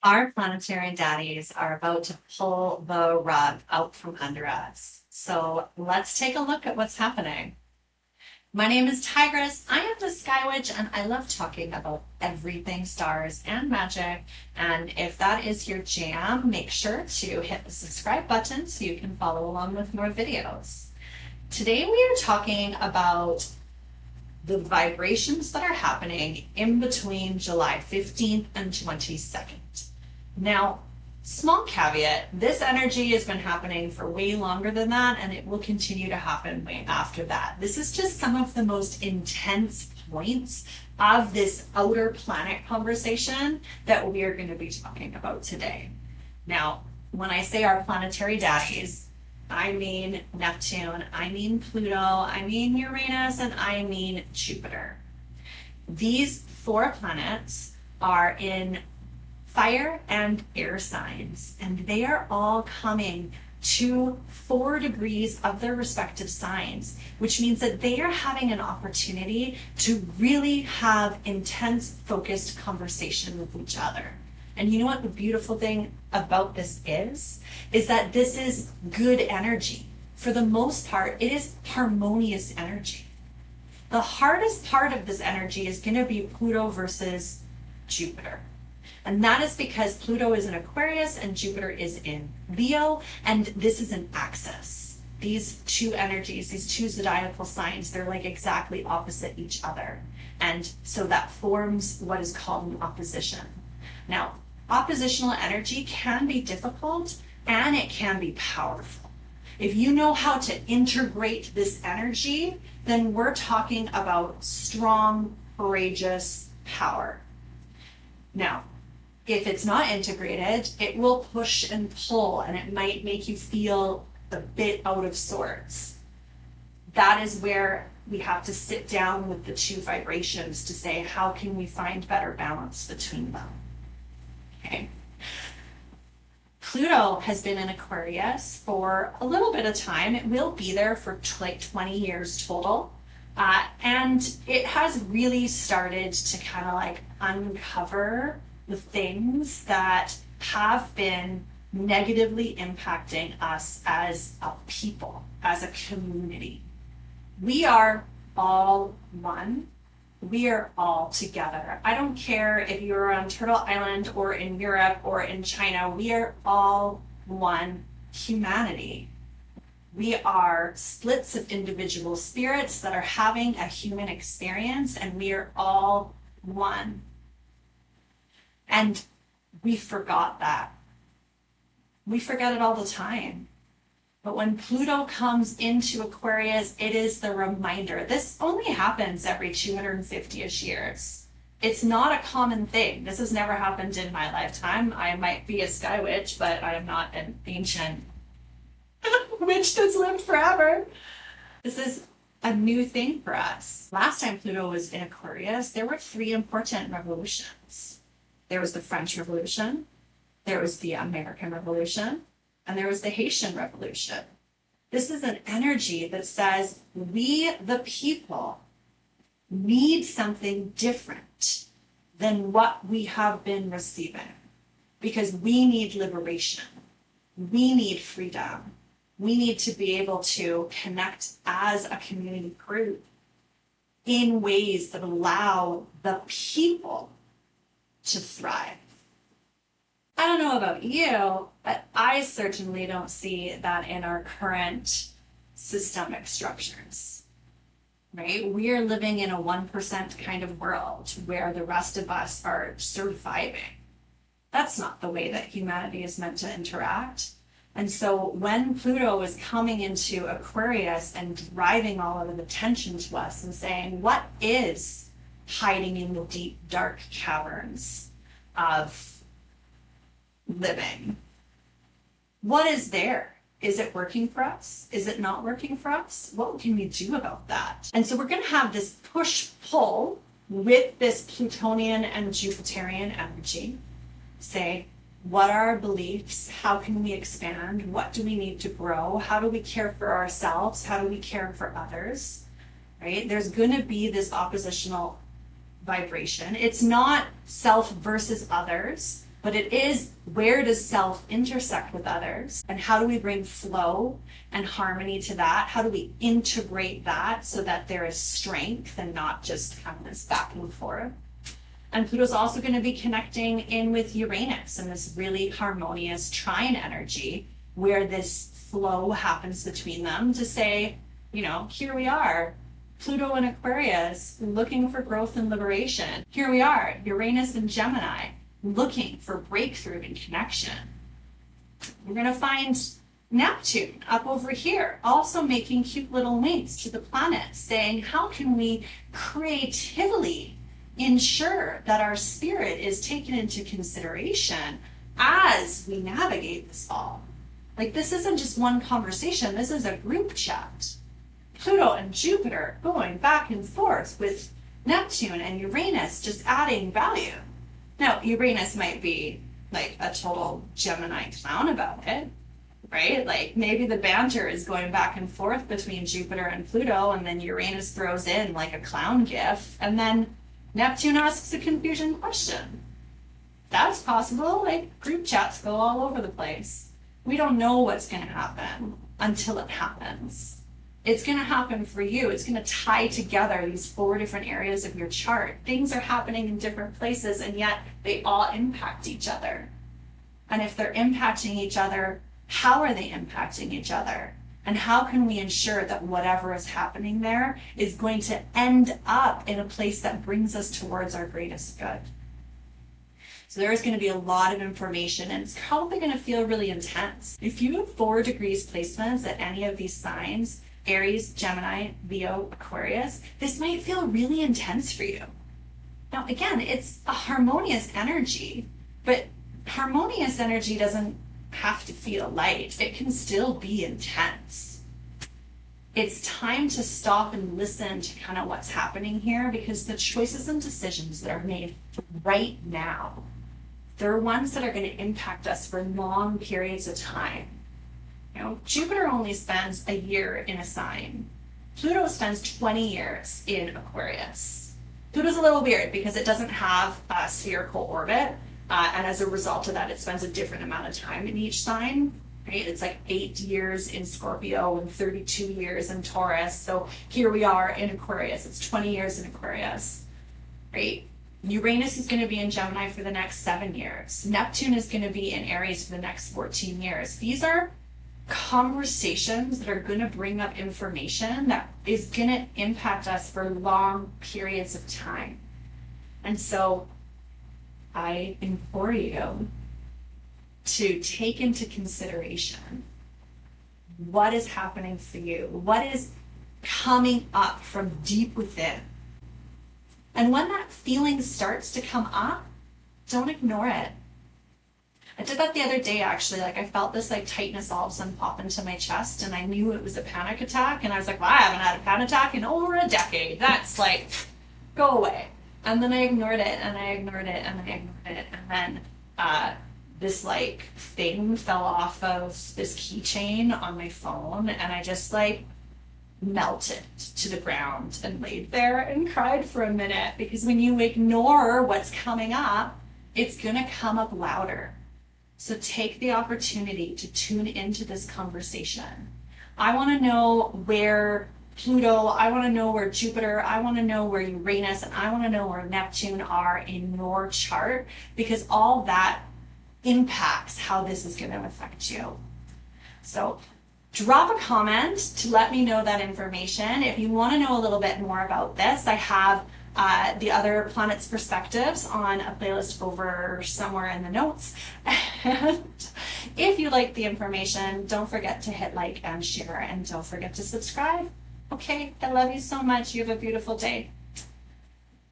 Our planetary daddies are about to pull the rug out from under us. So let's take a look at what's happening. My name is Tigris. I am the Sky Witch, and I love talking about everything stars and magic. And if that is your jam, make sure to hit the subscribe button so you can follow along with more videos. Today we are talking about the vibrations that are happening in between July 15th and 22nd. Now, small caveat, this energy has been happening for way longer than that, and it will continue to happen way after that. This is just some of the most intense points of this outer planet conversation that we are going to be talking about today. Now, when I say our planetary daddies, I mean Neptune, I mean Pluto, I mean Uranus, and I mean Jupiter. These four planets are in fire and air signs, and they are all coming to 4 degrees of their respective signs, which means that they are having an opportunity to really have intense, focused conversation with each other. And you know what the beautiful thing about this is that this is good energy. For the most part, it is harmonious energy. The hardest part of this energy is going to be Pluto versus Jupiter. And that is because Pluto is in Aquarius and Jupiter is in Leo, and this is an axis. These two energies, these two zodiacal signs, they're like exactly opposite each other. And so that forms what is called an opposition. Now, oppositional energy can be difficult and it can be powerful. If you know how to integrate this energy, then we're talking about strong, courageous power. Now, if it's not integrated, it will push and pull, and it might make you feel a bit out of sorts. That is where we have to sit down with the two vibrations to say, how can we find better balance between them? Okay. Pluto has been in Aquarius for a little bit of time. It will be there for like 20 years total. And it has really started to kind of like uncover the things that have been negatively impacting us as a people, as a community. We are all one. We are all together. I don't care if you're on Turtle Island or in Europe or in China. We are all one humanity. We are splits of individual spirits that are having a human experience, and we are all one. And we forgot that. We forget it all the time. But when Pluto comes into Aquarius, it is the reminder. This only happens every 250-ish years. It's not a common thing. This has never happened in my lifetime. I might be a sky witch, but I am not an ancient witch that's lived forever. This is a new thing for us. Last time Pluto was in Aquarius, there were 3 important revolutions. There was the French Revolution, there was the American Revolution, and there was the Haitian Revolution. This is an energy that says we, the people, need something different than what we have been receiving, because we need liberation. We need freedom. We need to be able to connect as a community group in ways that allow the people to thrive. I don't know about you, but I certainly don't see that in our current systemic structures, right? We are living in a 1% kind of world where the rest of us are surviving. That's not the way that humanity is meant to interact. And so when Pluto is coming into Aquarius and driving all of the attention to us and saying, what is hiding in the deep, dark caverns of living? What is there? Is it working for us? Is it not working for us? What can we do about that? And so we're going to have this push-pull with this Plutonian and Jupiterian energy. Say, what are our beliefs? How can we expand? What do we need to grow? How do we care for ourselves? How do we care for others? Right? There's going to be this oppositional vibration. It's not self versus others. but it is, where does self intersect with others? And how do we bring flow and harmony to that? How do we integrate that so that there is strength and not just kind of this back and forth? And Pluto's also going to be connecting in with Uranus and this really harmonious trine energy where this flow happens between them to say, you know, here we are, Pluto and Aquarius looking for growth and liberation. Here we are, Uranus and Gemini looking for breakthrough and connection. We're going to find Neptune up over here, also making cute little winks to the planet, saying, how can we creatively ensure that our spirit is taken into consideration as we navigate this fall? Like, this isn't just one conversation, this is a group chat. Pluto and Jupiter going back and forth with Neptune and Uranus just adding value. Now, Uranus might be like a total Gemini clown about it, right? Like, maybe the banter is going back and forth between Jupiter and Pluto, and then Uranus throws in like a clown gif, and then Neptune asks a confusion question. That's possible. Like, group chats go all over the place. We don't know what's going to happen until it happens. It's going to happen for you. It's going to tie together these 4 different areas of your chart. Things are happening in different places, and yet they all impact each other. And if they're impacting each other, how are they impacting each other? And how can we ensure that whatever is happening there is going to end up in a place that brings us towards our greatest good? So there is going to be a lot of information, and it's probably going to feel really intense. If you have 4 degrees placements at any of these signs, Aries, Gemini, Leo, Aquarius, this might feel really intense for you. Now, again, it's a harmonious energy, but harmonious energy doesn't have to feel light. It can still be intense. It's time to stop and listen to kind of what's happening here, because the choices and decisions that are made right now, they're ones that are going to impact us for long periods of time. You know, Jupiter only spends a year in a sign. Pluto spends 20 years in Aquarius. Pluto's a little weird because it doesn't have a spherical orbit, and as a result of that, it spends a different amount of time in each sign. Right? It's like 8 years in Scorpio and 32 years in Taurus. So here we are in Aquarius. It's 20 years in Aquarius, right? Uranus is going to be in Gemini for the next 7 years. Neptune is going to be in Aries for the next 14 years. These are conversations that are going to bring up information that is going to impact us for long periods of time. And so I implore you to take into consideration what is happening for you, what is coming up from deep within. And when that feeling starts to come up, don't ignore it. I did that the other day, actually. Like, I felt this like tightness all of a sudden pop into my chest, and I knew it was a panic attack. And I was like, well, I haven't had a panic attack in over a decade. That's like, go away. And then I ignored it, and I ignored it, and I ignored it. And then this like thing fell off of this keychain on my phone, and I just like melted to the ground and laid there and cried for a minute, because when you ignore what's coming up, it's gonna come up louder. So take the opportunity to tune into this conversation. I want to know where Pluto, I want to know where Jupiter, I want to know where Uranus, and I want to know where Neptune are in your chart, because all that impacts how this is going to affect you. So drop a comment to let me know that information. If you want to know a little bit more about this, I have the other planets' perspectives on a playlist over somewhere in the notes. And if you like the information, don't forget to hit like and share, and don't forget to subscribe. Okay, I love you so much. You have a beautiful day.